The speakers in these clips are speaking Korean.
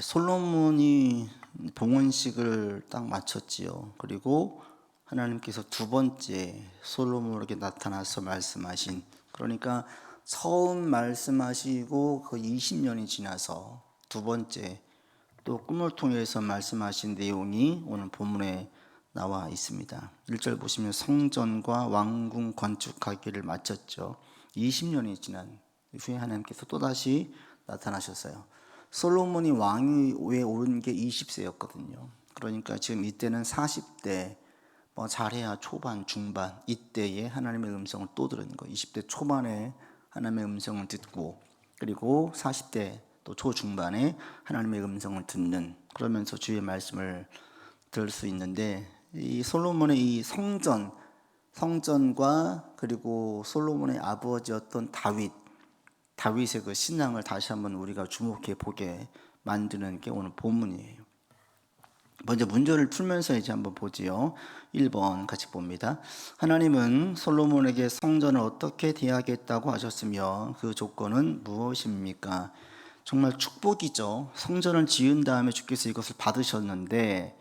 솔로몬이 봉헌식을 딱 마쳤지요. 그리고 하나님께서 두 번째 솔로몬에게 나타나서 말씀하신, 그러니까 처음 말씀하시고 그 20년이 지나서 두 번째 또 꿈을 통해서 말씀하신 내용이 오늘 본문에 나와 있습니다. 1절 보시면 성전과 왕궁 건축하기를 마쳤죠. 20년이 지난 후에 하나님께서 또다시 나타나셨어요. 솔로몬이 왕위에 오른 게 20세였거든요. 그러니까 지금 이때는 40대, 잘해야 초반, 중반, 이때에 하나님의 음성을 또 들은 거예요. 20대 초반에 하나님의 음성을 듣고, 그리고 40대 또 초중반에 하나님의 음성을 듣는, 그러면서 주의 말씀을 들을 수 있는데, 이 솔로몬의 이 성전과 그리고 솔로몬의 아버지였던 다윗의 그 신앙을 다시 한번 우리가 주목해 보게 만드는 게 오늘 본문이에요. 먼저 문제를 풀면서 이제 한번 보지요. 1번 같이 봅니다. 하나님은 솔로몬에게 성전을 어떻게 대하겠다고 하셨으며 그 조건은 무엇입니까? 정말 축복이죠. 성전을 지은 다음에 주께서 이것을 받으셨는데,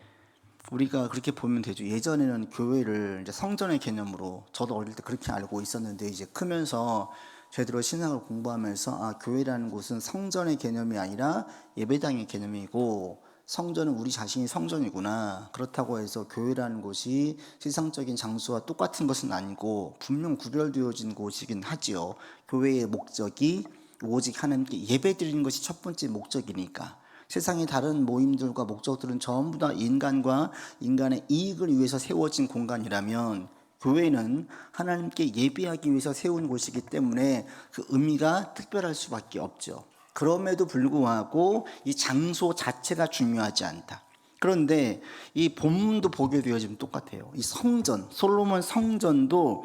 우리가 그렇게 보면 되죠. 예전에는 교회를 이제 성전의 개념으로, 저도 어릴 때 그렇게 알고 있었는데, 이제 크면서 제대로 신학을 공부하면서 교회라는 곳은 성전의 개념이 아니라 예배당의 개념이고, 성전은 우리 자신이 성전이구나. 그렇다고 해서 교회라는 곳이 세상적인 장소와 똑같은 것은 아니고 분명 구별되어진 곳이긴 하지요. 교회의 목적이 오직 하나님께 예배드리는 것이 첫 번째 목적이니까. 세상의 다른 모임들과 목적들은 전부 다 인간과 인간의 이익을 위해서 세워진 공간이라면, 교회는 하나님께 예배하기 위해서 세운 곳이기 때문에 그 의미가 특별할 수밖에 없죠. 그럼에도 불구하고 이 장소 자체가 중요하지 않다. 그런데 이 본문도 보게 되어지면 똑같아요. 이 성전, 솔로몬 성전도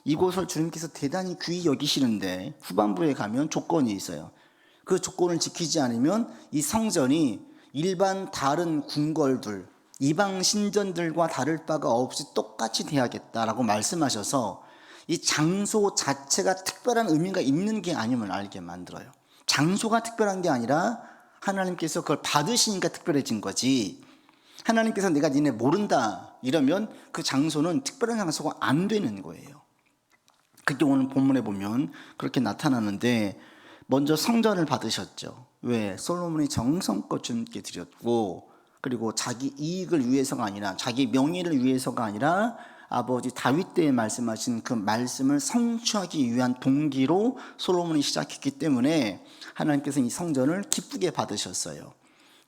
이곳을 주님께서 대단히 귀히 여기시는데, 후반부에 가면 조건이 있어요. 그 조건을 지키지 않으면 이 성전이 일반 다른 궁궐들, 이방 신전들과 다를 바가 없이 똑같이 돼야겠다라고 말씀하셔서, 이 장소 자체가 특별한 의미가 있는 게 아님을 알게 만들어요. 장소가 특별한 게 아니라 하나님께서 그걸 받으시니까 특별해진 거지, 하나님께서 내가 니네 모른다 이러면 그 장소는 특별한 장소가 안 되는 거예요. 그게 오늘 본문에 보면 그렇게 나타나는데, 먼저 성전을 받으셨죠. 왜? 솔로몬이 정성껏 주님께 드렸고, 그리고 자기 이익을 위해서가 아니라, 자기 명예를 위해서가 아니라 아버지 다윗 때에 말씀하신 그 말씀을 성취하기 위한 동기로 솔로몬이 시작했기 때문에 하나님께서 이 성전을 기쁘게 받으셨어요.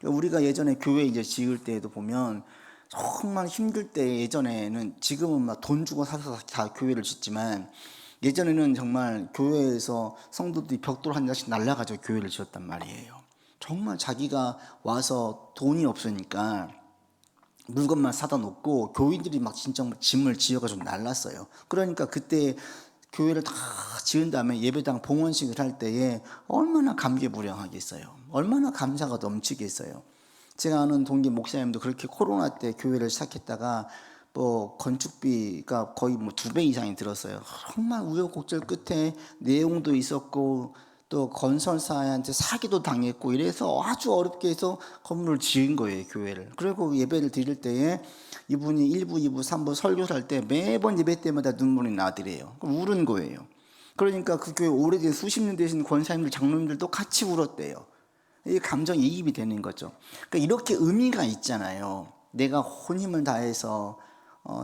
우리가 예전에 교회 이제 지을 때에도 보면 정말 힘들 때, 예전에는, 지금은 막 돈 주고 사서 다 교회를 짓지만, 예전에는 정말 교회에서 성도들이 벽돌 한 장씩 날라가지고 교회를 지었단 말이에요. 정말 자기가 와서 돈이 없으니까 물건만 사다 놓고 교인들이 막 진짜 짐을 지어가지고 날랐어요. 그러니까 그때 교회를 다 지은 다음에 예배당 봉헌식을 할 때에 얼마나 감개무량하겠어요. 얼마나 감사가 넘치겠어요. 제가 아는 동기 목사님도 그렇게 코로나 때 교회를 시작했다가 건축비가 거의 2배 이상이 들었어요. 정말 우여곡절 끝에 내용도 있었고 또 건설사한테 사기도 당했고 이래서 아주 어렵게 해서 건물을 지은 거예요, 교회를. 그리고 예배를 드릴 때에 이분이 1부, 2부, 3부 설교를 할 때 매번 예배 때마다 눈물이 나더래요. 울은 거예요. 그러니까 그 교회 오래된 수십 년 되신 권사님들, 장로님들도 같이 울었대요. 이 감정이입이 되는 거죠. 그러니까 이렇게 의미가 있잖아요. 내가 온 힘을 다해서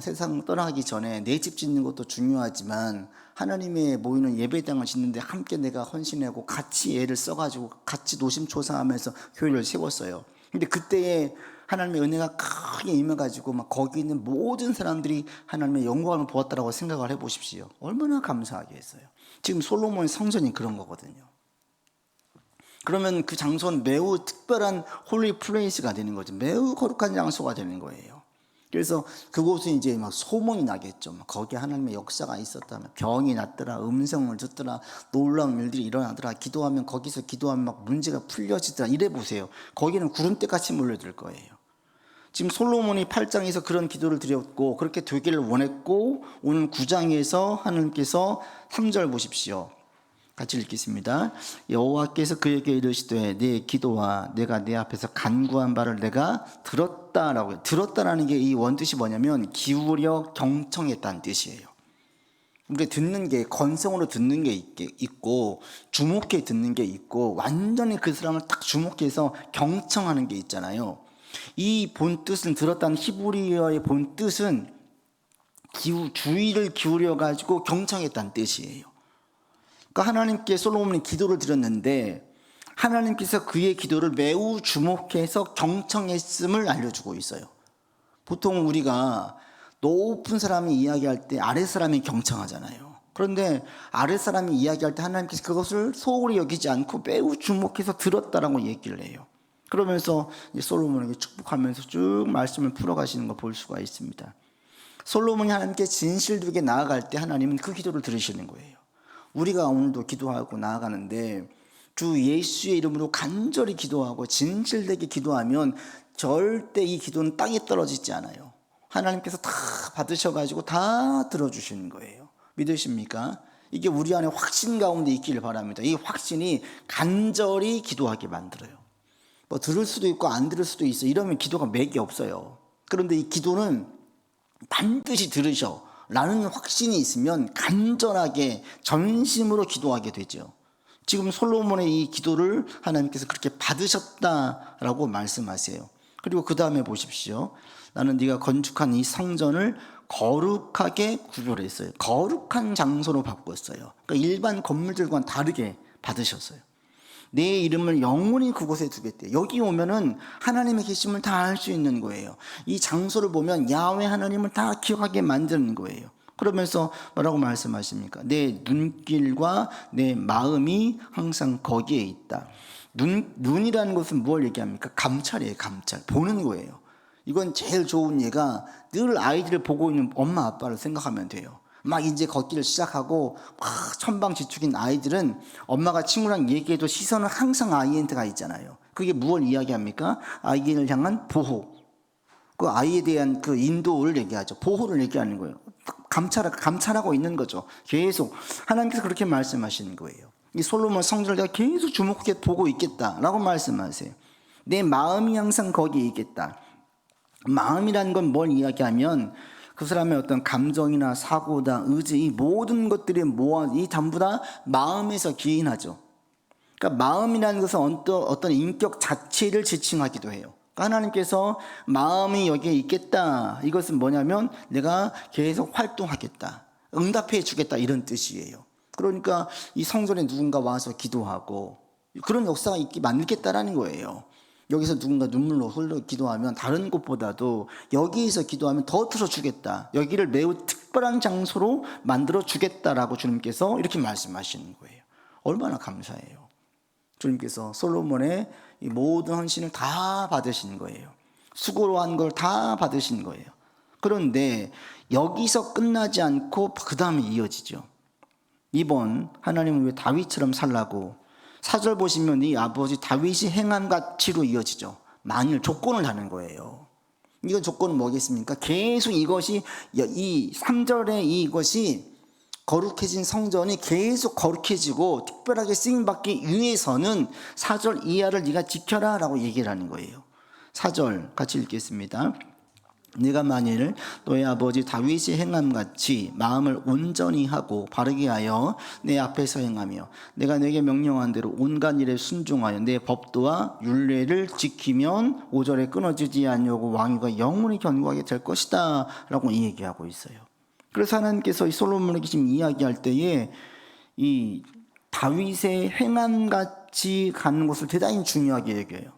세상 떠나기 전에 내 집 짓는 것도 중요하지만, 하나님의 모이는 예배당을 짓는데 함께 내가 헌신하고 같이 애를 써가지고 같이 노심초사하면서 교회를 세웠어요. 근데 그때에 하나님의 은혜가 크게 임해가지고 막 거기 있는 모든 사람들이 하나님의 영광을 보았다라고 생각을 해보십시오. 얼마나 감사하겠어요. 지금 솔로몬의 성전이 그런 거거든요. 그러면 그 장소는 매우 특별한 홀리 플레이스가 되는 거죠. 매우 거룩한 장소가 되는 거예요. 그래서 그곳은 이제 막 소문이 나겠죠. 거기에 하나님의 역사가 있었다면, 병이 낫더라, 음성을 듣더라, 놀라운 일들이 일어나더라, 기도하면, 거기서 기도하면 막 문제가 풀려지더라, 이래 보세요. 거기는 구름대같이 몰려들 거예요. 지금 솔로몬이 8장에서 그런 기도를 드렸고 그렇게 되기를 원했고, 오늘 9장에서 하나님께서 3절 보십시오. 같이 읽겠습니다. 여호와께서 그에게 이르시되 내 기도와 내가 내 앞에서 간구한 바를 내가 들었다라고. 들었다라는 게 이 원뜻이 뭐냐면 기울여 경청했다는 뜻이에요. 우리 듣는 게 건성으로 듣는 게 있고 주목해 듣는 게 있고 완전히 그 사람을 딱 주목해서 경청하는 게 있잖아요. 이 본뜻은 들었다는 히브리어의 본뜻은 주의를 기울여 가지고 경청했다는 뜻이에요. 그러니까 하나님께 솔로몬이 기도를 드렸는데 하나님께서 그의 기도를 매우 주목해서 경청했음을 알려주고 있어요. 보통 우리가 높은 사람이 이야기할 때 아랫 사람이 경청하잖아요. 그런데 아랫 사람이 이야기할 때 하나님께서 그것을 소홀히 여기지 않고 매우 주목해서 들었다라고 얘기를 해요. 그러면서 솔로몬에게 축복하면서 쭉 말씀을 풀어가시는 걸 볼 수가 있습니다. 솔로몬이 하나님께 진실되게 나아갈 때 하나님은 그 기도를 들으시는 거예요. 우리가 오늘도 기도하고 나아가는데 주 예수의 이름으로 간절히 기도하고 진실되게 기도하면 절대 이 기도는 땅에 떨어지지 않아요. 하나님께서 다 받으셔가지고 다 들어주시는 거예요. 믿으십니까? 이게 우리 안에 확신 가운데 있기를 바랍니다. 이 확신이 간절히 기도하게 만들어요. 뭐 들을 수도 있고 안 들을 수도 있어. 이러면 기도가 맥이 없어요. 그런데 이 기도는 반드시 들으셔 라는 확신이 있으면 간절하게 전심으로 기도하게 되죠. 지금 솔로몬의 이 기도를 하나님께서 그렇게 받으셨다라고 말씀하세요. 그리고 그 다음에 보십시오. 나는 네가 건축한 이 성전을 거룩하게 구별했어요. 거룩한 장소로 바꿨어요. 그러니까 일반 건물들과는 다르게 받으셨어요. 내 이름을 영원히 그곳에 두겠대. 여기 오면은 하나님의 계심을 다 알 수 있는 거예요. 이 장소를 보면 야훼 하나님을 다 기억하게 만드는 거예요. 그러면서 뭐라고 말씀하십니까? 내 눈길과 내 마음이 항상 거기에 있다. 눈이라는 것은 뭘 얘기합니까? 감찰이에요. 감찰. 보는 거예요. 이건 제일 좋은 예가 늘 아이들을 보고 있는 엄마 아빠를 생각하면 돼요. 막 이제 걷기를 시작하고 막 천방지축인 아이들은 엄마가 친구랑 얘기해도 시선은 항상 아이한테 가 있잖아요. 그게 무엇을 이야기합니까? 아이를 향한 보호. 그 아이에 대한 그 인도를 얘기하죠. 보호를 얘기하는 거예요. 감찰하고 있는 거죠. 계속 하나님께서 그렇게 말씀하시는 거예요. 이 솔로몬 성전을 내가 계속 주목하게 보고 있겠다라고 말씀하세요. 내 마음이 항상 거기에 있겠다. 마음이라는 건 뭘 이야기하면 그 사람의 어떤 감정이나 사고다, 의지, 이 모든 것들이 이 전부 다 마음에서 기인하죠. 그러니까 마음이라는 것은 어떤 인격 자체를 지칭하기도 해요. 그러니까 하나님께서 마음이 여기에 있겠다. 이것은 뭐냐면 내가 계속 활동하겠다. 응답해 주겠다. 이런 뜻이에요. 그러니까 이 성전에 누군가 와서 기도하고 그런 역사가 있기 만들겠다라는 거예요. 여기서 누군가 눈물로 흘러 기도하면 다른 곳보다도 여기에서 기도하면 더 들어주겠다. 여기를 매우 특별한 장소로 만들어 주겠다라고 주님께서 이렇게 말씀하시는 거예요. 얼마나 감사해요. 주님께서 솔로몬의 이 모든 헌신을 다 받으신 거예요. 수고로 한 걸 다 받으신 거예요. 그런데 여기서 끝나지 않고 그 다음에 이어지죠. 이번 하나님은 왜 다윗처럼 살라고 4절 보시면 이 아버지 다윗이 행한 같이로 이어지죠. 만일 조건을 다는 거예요. 이건 조건은 뭐겠습니까? 계속 이것이 이 3절에 이것이 거룩해진 성전이 계속 거룩해지고 특별하게 쓰임받기 위해서는 4절 이하를 네가 지켜라 라고 얘기를 하는 거예요. 4절 같이 읽겠습니다. 네가 만일 너의 아버지 다윗이 행함같이 마음을 온전히 하고 바르게 하여 내 앞에서 행하며 내가 내게 명령한 대로 온갖 일에 순종하여 내 법도와 율례를 지키면 5절에 끊어지지 아니하고 왕위가 영원히 견고하게 될 것이다 라고 얘기하고 있어요. 그래서 하나님께서 이 솔로몬에게 지금 이야기할 때에 이 다윗의 행함같이 가는 것을 대단히 중요하게 얘기해요.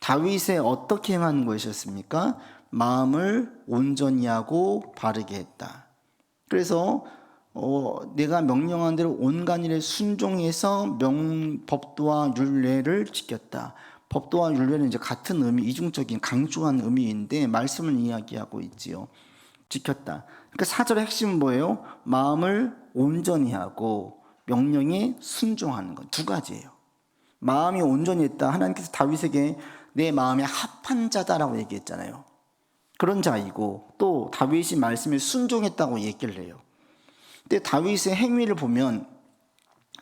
다윗의 어떻게 행하는 것이었습니까? 마음을 온전히 하고 바르게 했다. 그래서 내가 명령한 대로 온갖 일에 순종해서 법도와 율례를 지켰다. 법도와 율례는 이제 같은 의미, 이중적인 강조한 의미인데 말씀을 이야기하고 있지요. 지켰다. 그러니까 4절의 핵심은 뭐예요? 마음을 온전히 하고 명령에 순종하는 것. 두 가지예요. 마음이 온전히 했다. 하나님께서 다윗에게 내 마음에 합한 자다라고 얘기했잖아요. 그런 자이고 또 다윗이 말씀에 순종했다고 얘기를 해요. 근데 다윗의 행위를 보면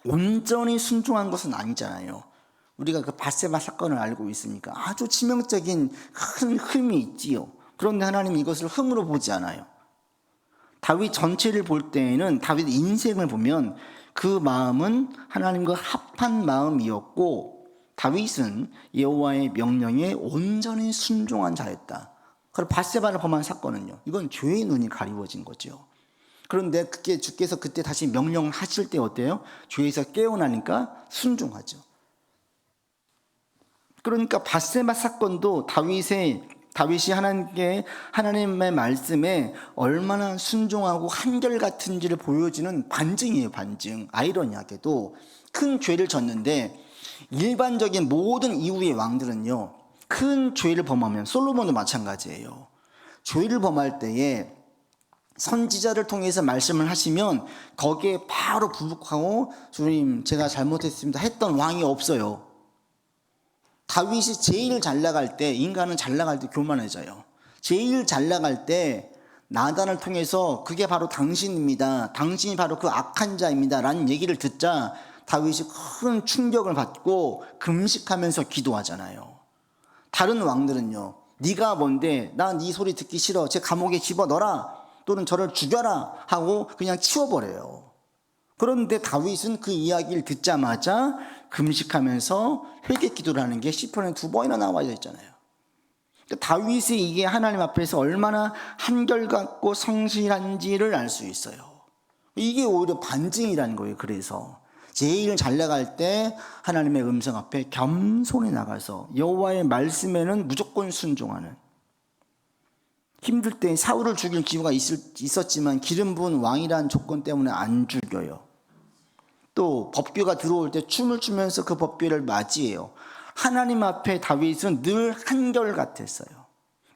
온전히 순종한 것은 아니잖아요. 우리가 그 밧세바 사건을 알고 있으니까 아주 치명적인 큰 흠이 있지요. 그런데 하나님은 이것을 흠으로 보지 않아요. 다윗 전체를 볼 때에는 다윗 인생을 보면 그 마음은 하나님과 합한 마음이었고 다윗은 여호와의 명령에 온전히 순종한 자였다. 그리고 밧세바를 범한 사건은요, 이건 죄의 눈이 가리워진 거죠. 그런데 그게 주께서 그때 다시 명령하실 때 어때요? 죄에서 깨어나니까 순종하죠. 그러니까 밧세바 사건도 다윗이 하나님의 말씀에 얼마나 순종하고 한결같은지를 보여주는 반증이에요. 반증. 아이러니하게도 큰 죄를 졌는데 일반적인 모든 이후의 왕들은요, 큰 죄를 범하면, 솔로몬도 마찬가지예요. 죄를 범할 때에 선지자를 통해서 말씀을 하시면 거기에 바로 부복하고 주님 제가 잘못했습니다 했던 왕이 없어요. 다윗이 제일 잘 나갈 때, 인간은 잘 나갈 때 교만해져요. 제일 잘 나갈 때 나단을 통해서 그게 바로 당신입니다, 당신이 바로 그 악한 자입니다 라는 얘기를 듣자 다윗이 큰 충격을 받고 금식하면서 기도하잖아요. 다른 왕들은요, 네가 뭔데, 나 네 소리 듣기 싫어, 제 감옥에 집어넣어라 또는 저를 죽여라 하고 그냥 치워버려요. 그런데 다윗은 그 이야기를 듣자마자 금식하면서 회개 기도를 하는 게 시편에 2번이나 나와 있잖아요. 그러니까 다윗이 이게 하나님 앞에서 얼마나 한결같고 성실한지를 알 수 있어요. 이게 오히려 반증이라는 거예요. 그래서 제일 잘 나갈 때 하나님의 음성 앞에 겸손히 나가서 여호와의 말씀에는 무조건 순종하는, 힘들 때 사울을 죽일 기회가 있었지만 기름 부은 왕이라는 조건 때문에 안 죽여요. 또 법궤가 들어올 때 춤을 추면서 그 법궤를 맞이해요. 하나님 앞에 다윗은 늘 한결같았어요.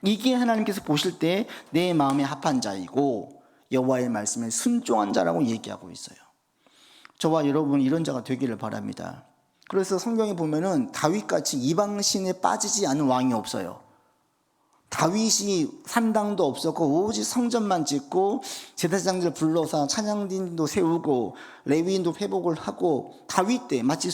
이게 하나님께서 보실 때 내 마음에 합한 자이고 여호와의 말씀에 순종한 자라고 얘기하고 있어요. 저와 여러분 이런 자가 되기를 바랍니다. 그래서 성경에 보면은 다윗같이 이방신에 빠지지 않은 왕이 없어요. 다윗이 산당도 없었고 오직 성전만 짓고 제사장들 불러서 찬양진도 세우고 레위인도 회복을 하고, 다윗 때 마치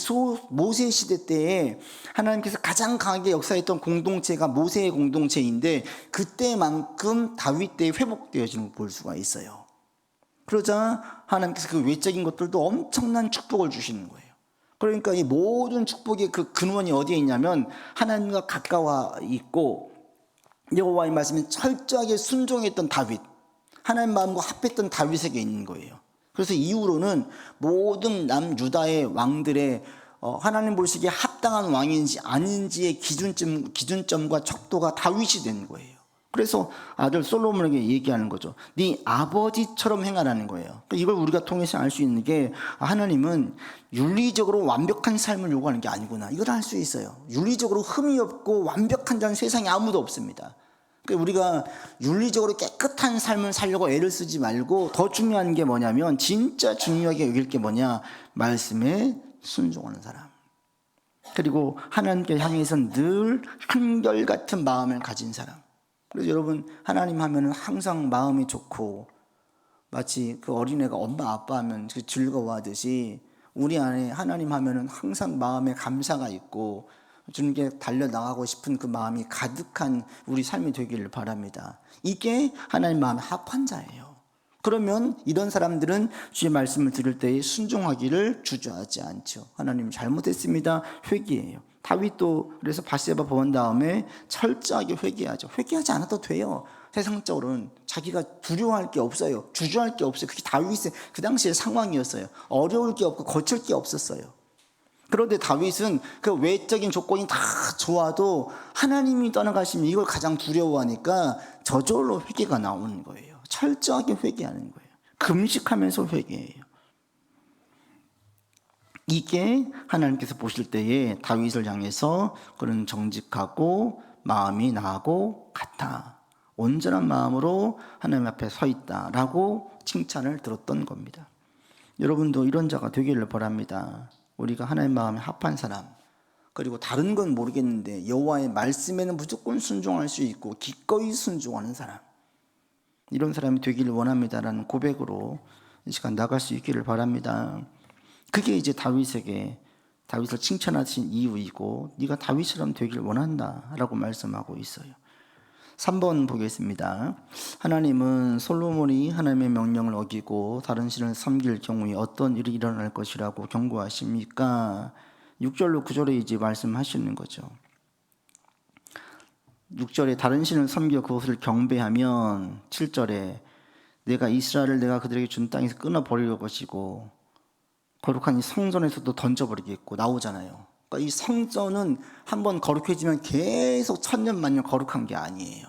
모세 시대 때에 하나님께서 가장 강하게 역사했던 공동체가 모세의 공동체인데 그때만큼 다윗 때 회복되어지는 걸 볼 수가 있어요. 그러자 하나님께서 그 외적인 것들도 엄청난 축복을 주시는 거예요. 그러니까 이 모든 축복의 그 근원이 어디에 있냐면 하나님과 가까워 있고 여호와의 말씀에 철저하게 순종했던 다윗, 하나님 마음과 합했던 다윗에게 있는 거예요. 그래서 이후로는 모든 남유다의 왕들의 하나님 보시기에 합당한 왕인지 아닌지의 기준점과 척도가 다윗이 된 거예요. 그래서 아들 솔로몬에게 얘기하는 거죠. 네 아버지처럼 행하라는 거예요. 이걸 우리가 통해서 알 수 있는 게 하나님은 윤리적으로 완벽한 삶을 요구하는 게 아니구나, 이걸 알 수 있어요. 윤리적으로 흠이 없고 완벽한 자는 세상에 아무도 없습니다. 그러니까 우리가 윤리적으로 깨끗한 삶을 살려고 애를 쓰지 말고 더 중요한 게 뭐냐면, 진짜 중요하게 여길 게 뭐냐, 말씀에 순종하는 사람, 그리고 하나님께 향해서 늘 한결같은 마음을 가진 사람. 그래서 여러분, 하나님 하면은 항상 마음이 좋고 마치 그 어린애가 엄마 아빠 하면 즐거워하듯이 우리 안에 하나님 하면은 항상 마음에 감사가 있고 주님께 달려나가고 싶은 그 마음이 가득한 우리 삶이 되기를 바랍니다. 이게 하나님 마음에 합한 자예요. 그러면 이런 사람들은 주의 말씀을 들을 때에 순종하기를 주저하지 않죠. 하나님 잘못했습니다, 회개해요. 다윗도 그래서 밧세바 범한 다음에 철저하게 회개하죠. 회개하지 않아도 돼요. 세상적으로는 자기가 두려워할 게 없어요. 주저할 게 없어요. 그게 다윗의 그 당시의 상황이었어요. 어려울 게 없고 거칠 게 없었어요. 그런데 다윗은 그 외적인 조건이 다 좋아도 하나님이 떠나가시면 이걸 가장 두려워하니까 저절로 회개가 나오는 거예요. 철저하게 회개하는 거예요. 금식하면서 회개해요. 이게 하나님께서 보실 때에 다윗을 향해서 그런 정직하고 마음이 나하고 같아, 온전한 마음으로 하나님 앞에 서 있다라고 칭찬을 들었던 겁니다. 여러분도 이런 자가 되기를 바랍니다. 우리가 하나님 마음에 합한 사람, 그리고 다른 건 모르겠는데 여호와의 말씀에는 무조건 순종할 수 있고 기꺼이 순종하는 사람, 이런 사람이 되기를 원합니다라는 고백으로 이 시간 나갈 수 있기를 바랍니다. 그게 이제 다윗을 칭찬하신 이유이고 네가 다윗처럼 되길 원한다라고 말씀하고 있어요. 3번 보겠습니다. 하나님은 솔로몬이 하나님의 명령을 어기고 다른 신을 섬길 경우에 어떤 일이 일어날 것이라고 경고하십니까? 6절로 9절에 이제 말씀하시는 거죠. 6절에 다른 신을 섬겨 그것을 경배하면 7절에 내가 이스라엘을 내가 그들에게 준 땅에서 끊어버릴 것이고 거룩한 이 성전에서도 던져버리겠고 나오잖아요. 그러니까 이 성전은 한번 거룩해지면 계속 천년 만년 거룩한 게 아니에요.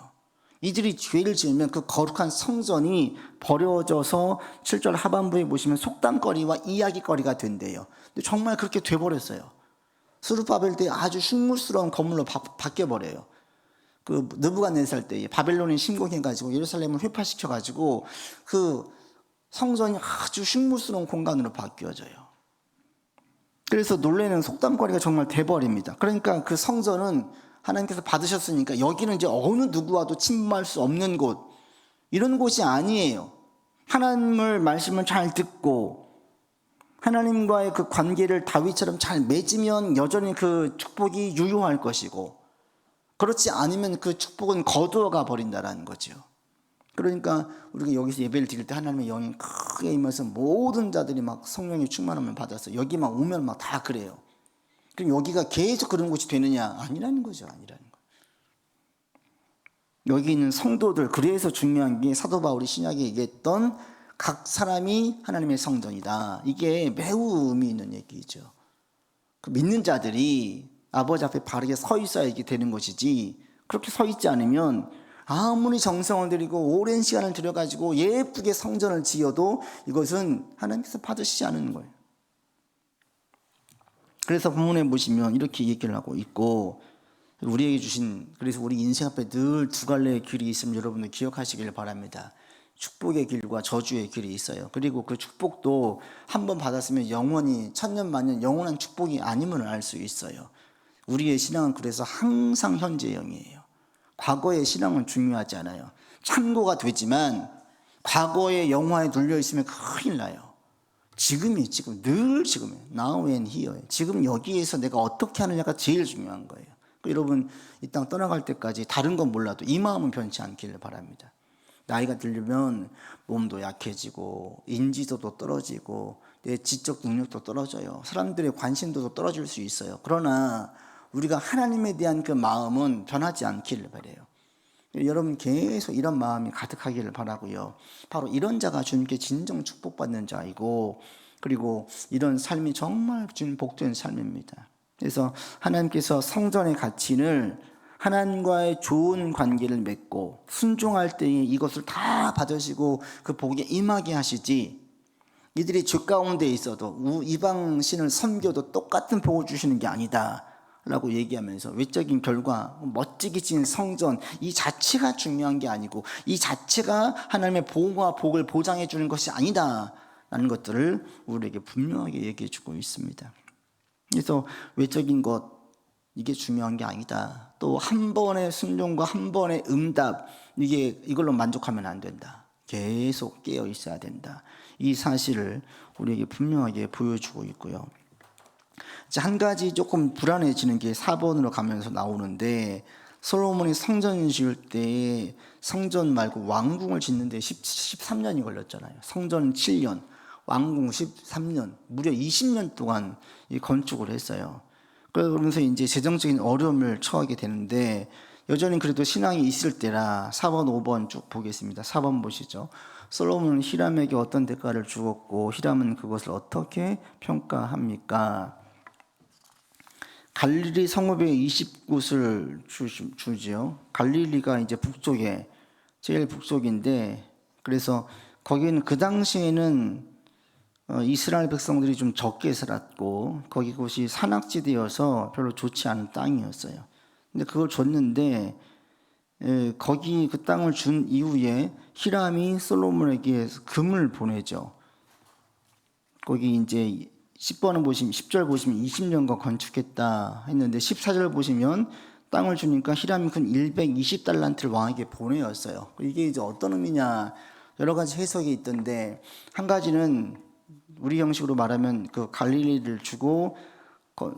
이들이 죄를 지으면 그 거룩한 성전이 버려져서 7절 하반부에 보시면 속담거리와 이야기거리가 된대요. 근데 정말 그렇게 돼버렸어요. 스룹바벨 때 아주 흉물스러운 건물로 바뀌어버려요. 그 느부갓네살 때 바벨론이 침공해가지고 예루살렘을 회파시켜가지고 그 성전이 아주 흉물스러운 공간으로 바뀌어져요. 그래서 놀라는 속담거리가 정말 돼버립니다. 그러니까 그 성전은 하나님께서 받으셨으니까 여기는 이제 어느 누구와도 침범할 수 없는 곳, 이런 곳이 아니에요. 하나님의 말씀을 잘 듣고 하나님과의 그 관계를 다윗처럼 잘 맺으면 여전히 그 축복이 유효할 것이고, 그렇지 않으면 그 축복은 거두어가 버린다라는 거죠. 그러니까 우리가 여기서 예배를 드릴 때 하나님의 영이 크게 임해서 모든 자들이 막 성령의 충만함을 받아서 여기 막 오면 막 다 그래요. 그럼 여기가 계속 그런 곳이 되느냐? 아니라는 거죠. 아니라는 거. 여기 있는 성도들, 그래서 중요한 게 사도 바울이 신약에 얘기했던 각 사람이 하나님의 성전이다. 이게 매우 의미 있는 얘기죠. 그 믿는 자들이 아버지 앞에 바르게 서 있어야 이게 되는 것이지, 그렇게 서 있지 않으면 아무리 정성을 들이고 오랜 시간을 들여가지고 예쁘게 성전을 지어도 이것은 하나님께서 받으시지 않는 거예요. 그래서 본문에 보시면 이렇게 얘기를 하고 있고, 우리에게 주신, 그래서 우리 인생 앞에 늘 두 갈래의 길이 있으면 여러분들 기억하시길 바랍니다. 축복의 길과 저주의 길이 있어요. 그리고 그 축복도 한번 받았으면 영원히 천년 만년 영원한 축복이 아님을 알 수 있어요. 우리의 신앙은 그래서 항상 현재형이에요. 과거의 신앙은 중요하지 않아요. 참고가 되지만 과거의 영화에 눌려 있으면 큰일 나요. 지금이 지금 늘 지금이에요. Now and here. 지금 여기에서 내가 어떻게 하느냐가 제일 중요한 거예요. 여러분 이 땅 떠나갈 때까지 다른 건 몰라도 이 마음은 변치 않기를 바랍니다. 나이가 들면 몸도 약해지고 인지도도 떨어지고 내 지적 능력도 떨어져요. 사람들의 관심도도 떨어질 수 있어요. 그러나 우리가 하나님에 대한 그 마음은 변하지 않기를 바라요. 여러분 계속 이런 마음이 가득하기를 바라고요. 바로 이런 자가 주님께 진정 축복받는 자이고, 그리고 이런 삶이 정말 주님 복된 삶입니다. 그래서 하나님께서 성전의 가치를 하나님과의 좋은 관계를 맺고 순종할 때에 이것을 다 받으시고 그 복에 임하게 하시지, 이들이 죄 가운데 있어도 이방 신을 섬겨도 똑같은 복을 주시는 게 아니다 라고 얘기하면서 외적인 결과, 멋지게 지은 성전 이 자체가 중요한 게 아니고 이 자체가 하나님의 보호와 복을 보장해 주는 것이 아니다 라는 것들을 우리에게 분명하게 얘기해 주고 있습니다. 그래서 외적인 것 이게 중요한 게 아니다. 또 한 번의 순종과 한 번의 응답, 이걸로 만족하면 안 된다. 계속 깨어 있어야 된다. 이 사실을 우리에게 분명하게 보여주고 있고요. 한 가지 조금 불안해지는 게 4번으로 가면서 나오는데, 솔로몬이 성전 지을 때 성전 말고 왕궁을 짓는데 13년이 걸렸잖아요. 성전 7년, 왕궁 13년, 무려 20년 동안 이 건축을 했어요. 그러면서 이제 재정적인 어려움을 처하게 되는데, 여전히 그래도 신앙이 있을 때라 4번, 5번 쭉 보겠습니다. 4번 보시죠. 솔로몬은 히람에게 어떤 대가를 주었고 히람은 그것을 어떻게 평가합니까? 갈릴리 성읍에 20곳을 주지요. 갈릴리가 이제 북쪽에, 제일 북쪽인데, 그래서 거기는 그 당시에는 이스라엘 백성들이 좀 적게 살았고 거기 곳이 산악지대여서 별로 좋지 않은 땅이었어요. 근데 그걸 줬는데 거기 그 땅을 준 이후에 히람이 솔로몬에게 금을 보내죠. 거기 이제 10번을 보시면 10절 보시면 20년간 건축했다 했는데 14절 보시면 땅을 주니까 히람이 근 120달란트를 왕에게 보내었어요. 이게 이제 어떤 의미냐, 여러 가지 해석이 있던데, 한 가지는 우리 형식으로 말하면 그 갈릴리를 주고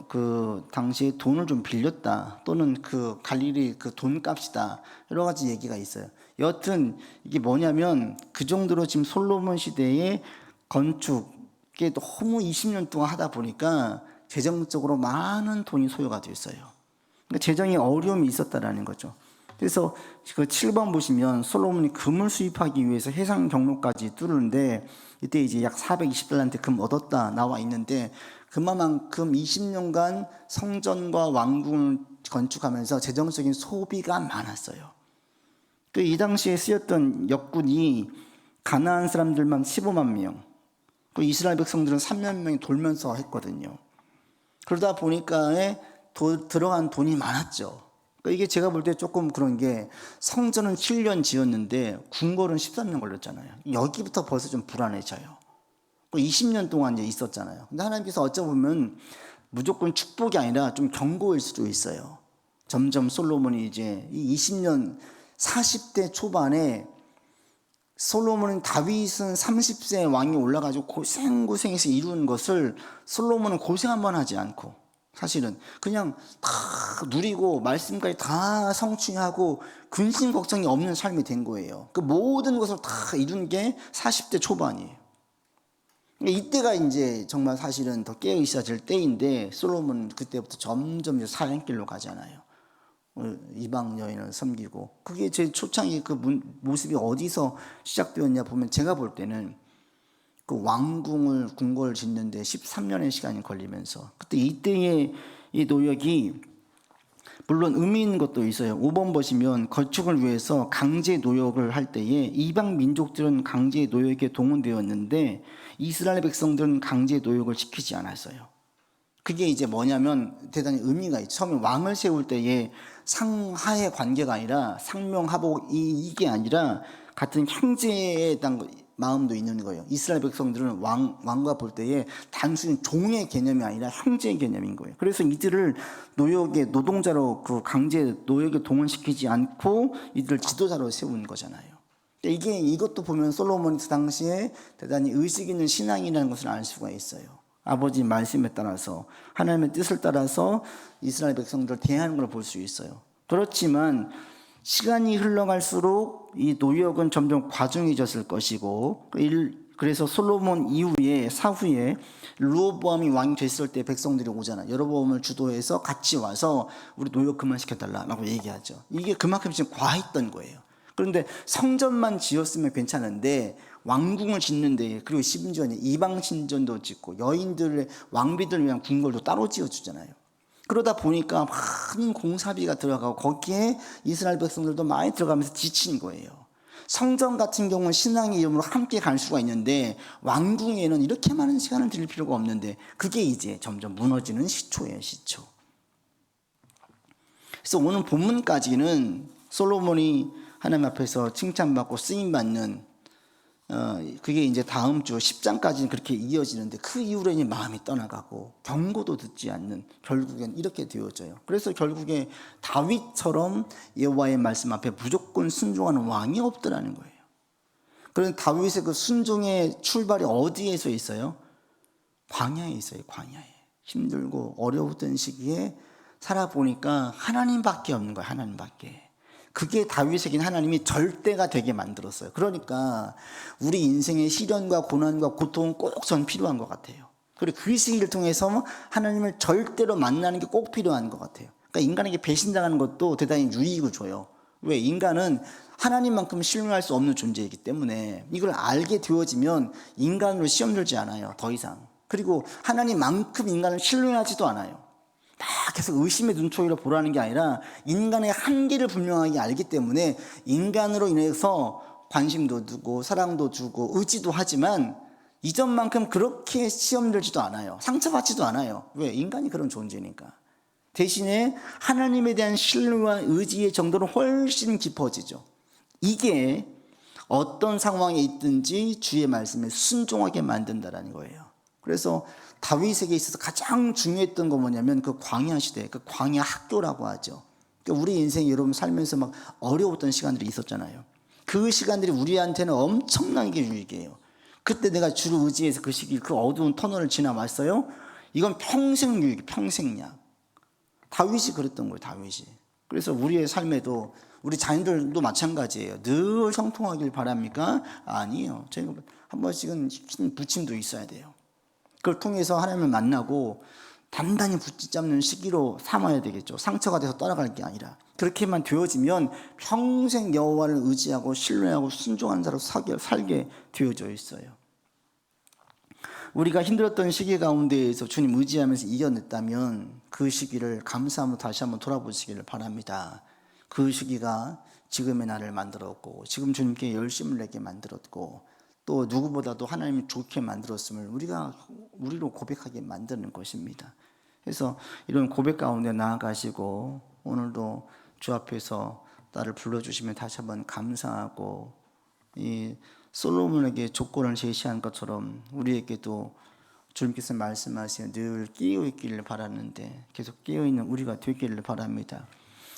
그 당시에 돈을 좀 빌렸다, 또는 그 갈릴리 그 돈값이다, 여러 가지 얘기가 있어요. 여하튼 이게 뭐냐면 그 정도로 지금 솔로몬 시대의 건축에 너무 20년 동안 하다 보니까 재정적으로 많은 돈이 소요가 됐어요. 그러니까 재정에 어려움이 있었다라는 거죠. 그래서 그 7번 보시면 솔로몬이 금을 수입하기 위해서 해상 경로까지 뚫는데, 이때 이제 약 420달란트 금 얻었다 나와 있는데, 그만큼 20년간 성전과 왕궁을 건축하면서 재정적인 소비가 많았어요. 이 당시에 쓰였던 역군이 가나안 사람들만 15만 명, 이스라엘 백성들은 3만 명이 돌면서 했거든요. 그러다 보니까 들어간 돈이 많았죠. 이게 제가 볼 때 조금 그런 게, 성전은 7년 지었는데 궁궐은 13년 걸렸잖아요. 여기부터 벌써 좀 불안해져요. 20년 동안 이제 있었잖아요. 근데 하나님께서 어쩌면 무조건 축복이 아니라 좀 경고일 수도 있어요. 점점 솔로몬이 이제 이 20년 40대 초반에, 솔로몬은 다윗은 30세 왕이 올라가지고 고생해서 이룬 것을 솔로몬은 고생 한번 하지 않고, 사실은 그냥 다 누리고 말씀까지 다 성취하고 근심 걱정이 없는 삶이 된 거예요. 그 모든 것을 다 이룬 게 40대 초반이에요. 이때가 이제 정말 사실은 더 깨어 있어질 때인데, 솔로몬은 그때부터 점점 사냥길로 가잖아요. 이방 여인을 섬기고. 그게 제 초창기 그 모습이 어디서 시작되었냐 보면, 제가 볼 때는 그 왕궁을 궁궐을 짓는데 13년의 시간이 걸리면서, 그때 이때의 이 노역이 물론 의미 있는 것도 있어요. 5번 보시면 건축을 위해서 강제 노역을 할 때에 이방 민족들은 강제 노역에 동원되었는데 이스라엘 백성들은 강제 노역을 시키지 않았어요. 그게 이제 뭐냐면 대단히 의미가 있죠. 처음에 왕을 세울 때에 상하의 관계가 아니라 상명하복, 이게 아니라 같은 형제에 대한 마음도 있는 거예요. 이스라엘 백성들은 왕과 볼 때에 단순히 종의 개념이 아니라 형제의 개념인 거예요. 그래서 이들을 노동자로 그 강제 노역에 동원시키지 않고 이들을 지도자로 세운 거잖아요. 이것도 보면 솔로몬이 그 당시에 대단히 의식 있는 신앙이라는 것을 알 수가 있어요. 아버지 말씀에 따라서, 하나님의 뜻을 따라서 이스라엘 백성들을 대하는 걸 볼 수 있어요. 그렇지만 시간이 흘러갈수록 이 노역은 점점 과중해졌을 것이고, 그래서 솔로몬 사후에 르호보암이 왕이 됐을 때 백성들이 오잖아요. 여로보암을 주도해서 같이 와서 우리 노역 그만시켜달라고 얘기하죠. 이게 그만큼 지금 과했던 거예요. 그런데 성전만 지었으면 괜찮은데 왕궁을 짓는데, 그리고 심지어 이방 신전도 짓고 여인들의 왕비들을 위한 궁궐도 따로 지어주잖아요. 그러다 보니까 많은 공사비가 들어가고 거기에 이스라엘 백성들도 많이 들어가면서 지친 거예요. 성전 같은 경우는 신앙의 이름으로 함께 갈 수가 있는데 왕궁에는 이렇게 많은 시간을 들일 필요가 없는데, 그게 이제 점점 무너지는 시초예요, 시초. 그래서 오늘 본문까지는 솔로몬이 하나님 앞에서 칭찬받고 쓰임받는, 그게 이제 다음 주 10장까지는 그렇게 이어지는데, 그 이후로는 마음이 떠나가고 경고도 듣지 않는, 결국엔 이렇게 되어져요. 그래서 결국에 다윗처럼 여호와의 말씀 앞에 무조건 순종하는 왕이 없더라는 거예요. 그런데 다윗의 그 순종의 출발이 어디에서 있어요? 광야에 있어요. 광야에. 힘들고 어려웠던 시기에 살아보니까 하나님밖에 없는 거예요. 하나님밖에. 그게 다윗에겐 하나님이 절대가 되게 만들었어요. 그러니까 우리 인생의 시련과 고난과 고통은 꼭 전 필요한 것 같아요. 그리고 그 시기를 통해서 하나님을 절대로 만나는 게 꼭 필요한 것 같아요. 그러니까 인간에게 배신당하는 것도 대단히 유익을 줘요. 왜? 인간은 하나님만큼 신뢰할 수 없는 존재이기 때문에 이걸 알게 되어지면 인간으로 시험 들지 않아요, 더 이상. 그리고 하나님만큼 인간을 신뢰하지도 않아요. 막 계속 의심의 눈초리로 보라는 게 아니라 인간의 한계를 분명하게 알기 때문에 인간으로 인해서 관심도 두고 사랑도 주고 의지도 하지만 이전만큼 그렇게 시험 들지도 않아요. 상처받지도 않아요. 왜? 인간이 그런 존재니까. 대신에 하나님에 대한 신뢰와 의지의 정도는 훨씬 깊어지죠. 이게 어떤 상황에 있든지 주의 말씀에 순종하게 만든다는 거예요. 그래서 다윗에게 있어서 가장 중요했던 건 뭐냐면 그 광야 시대, 그 광야 학교라고 하죠. 그러니까 우리 인생이 여러분 살면서 막 어려웠던 시간들이 있었잖아요. 그 시간들이 우리한테는 엄청나게 유익이에요. 그때 내가 주를 의지해서 그 시기, 그 어두운 터널을 지나왔어요. 이건 평생 유익, 평생 약. 다윗이 그랬던 거예요, 다윗이. 그래서 우리의 삶에도 우리 자녀들도 마찬가지예요. 늘 형통하길 바랍니까? 아니에요. 저희가 한 번씩은 부침도 있어야 돼요. 그걸 통해서 하나님을 만나고 단단히 붙잡는 시기로 삼아야 되겠죠. 상처가 돼서 떠나갈 게 아니라. 그렇게만 되어지면 평생 여호와를 의지하고 신뢰하고 순종한 자로 살게 되어져 있어요. 우리가 힘들었던 시기 가운데에서 주님 의지하면서 이겨냈다면 그 시기를 감사함으로 다시 한번 돌아보시기를 바랍니다. 그 시기가 지금의 나를 만들었고, 지금 주님께 열심을 내게 만들었고, 또 누구보다도 하나님이 좋게 만들었음을 우리로 고백하게 만드는 것입니다. 그래서 이런 고백 가운데 나아가시고 오늘도 주 앞에서 나를 불러주시면 다시 한번 감사하고, 이 솔로몬에게 조건을 제시한 것처럼 우리에게도 주님께서 말씀하시는 늘 깨어있기를 바라는데 계속 깨어있는 우리가 되기를 바랍니다.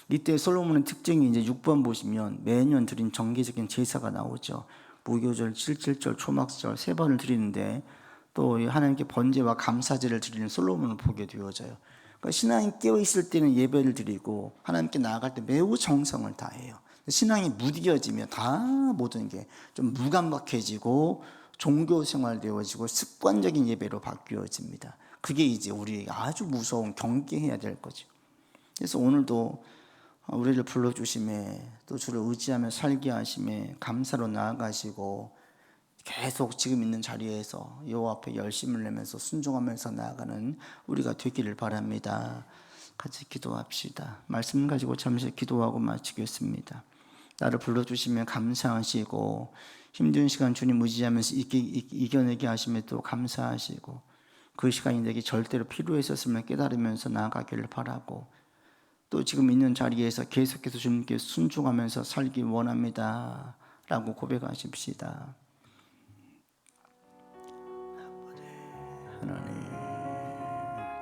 이때 솔로몬의 특징이 이제 6번 보시면 매년 드린 정기적인 제사가 나오죠. 무교절, 칠칠절, 초막절 3번을 드리는데 또 하나님께 번제와 감사제를 드리는 솔로몬을 보게 되어져요. 그러니까 신앙이 깨어있을 때는 예배를 드리고 하나님께 나아갈 때 매우 정성을 다해요. 신앙이 무뎌지면 다 모든 게 좀 무감각해지고 종교생활 되어지고 습관적인 예배로 바뀌어집니다. 그게 이제 우리에게 아주 무서운 경계해야 될 거죠. 그래서 오늘도 우리를 불러주심에 또 주를 의지하며 살게 하심에 감사로 나아가시고 계속 지금 있는 자리에서 여호와 앞에 열심을 내면서 순종하면서 나아가는 우리가 되기를 바랍니다. 같이 기도합시다. 말씀 가지고 잠시 기도하고 마치겠습니다. 나를 불러주시면 감사하시고 힘든 시간 주님 의지하면서 이겨내게 하심에 또 감사하시고 그 시간이 내게 절대로 필요했었음을 깨달으면서 나아가기를 바라고 또 지금 있는 자리에서 계속해서 주님께 순종하면서 살기 원합니다 라고 고백하십시다. 하나님,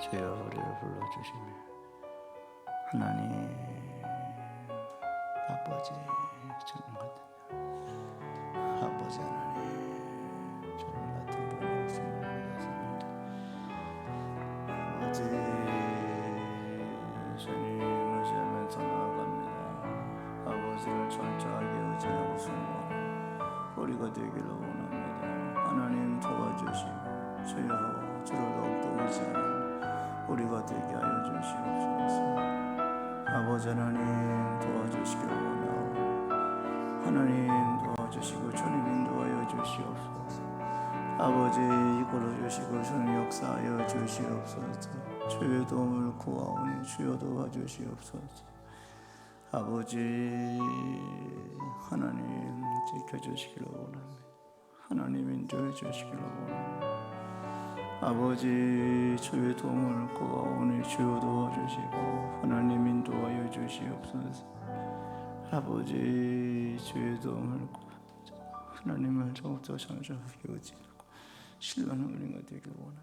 주여 우리를 불러주시며 하나님 아버지 주님 같은 아버지 하나님 주님 같은 분 없음을 믿습니다. 아버지 주님 의지하면서 나아갑니다. 아버지를 철저하게 의지하고 순종하는 우리가 되기를 원합니다. 하나님 도와주시고 주여 주를 더욱더 의지하는 우리가 되게 하여 주시옵소서. 아버지 하나님 도와주시기를 원하오. 하나님 도와주시고 주님 인도하여 주시옵소서. 아버지 이끌어 주시고 주님 역사하여 주시옵소서. 주의 도움을 구하오니 주여 도와주시옵소서. 아버지 하나님 지켜주시기를 원합니다. 하나님 인도해 주시기를 원합니다. 아버지 주의 도움을 구하오니 주여 도와주시고 하나님 인도하여 주시옵소서. 아버지 주의 도움을 구하옵소서. 하나님을 더욱더 정정하게 의지하고 신뢰하는 우리가 되길 원합니다.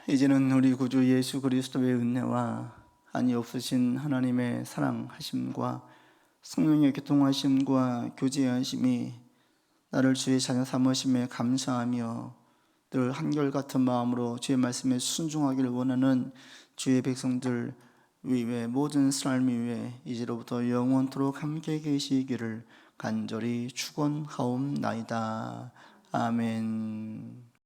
이제는 우리 구주 예수 그리스도의 은혜와 한이 없으신 하나님의 사랑하심과 성령의 교통하심과 교제하심이 나를 주의 자녀 삼으심에 감사하며 늘 한결같은 마음으로 주의 말씀에 순종하기를 원하는 주의 백성들 위에 모든 삶 위에 이제로부터 영원토록 함께 계시기를 간절히 축원하옵나이다. 아멘.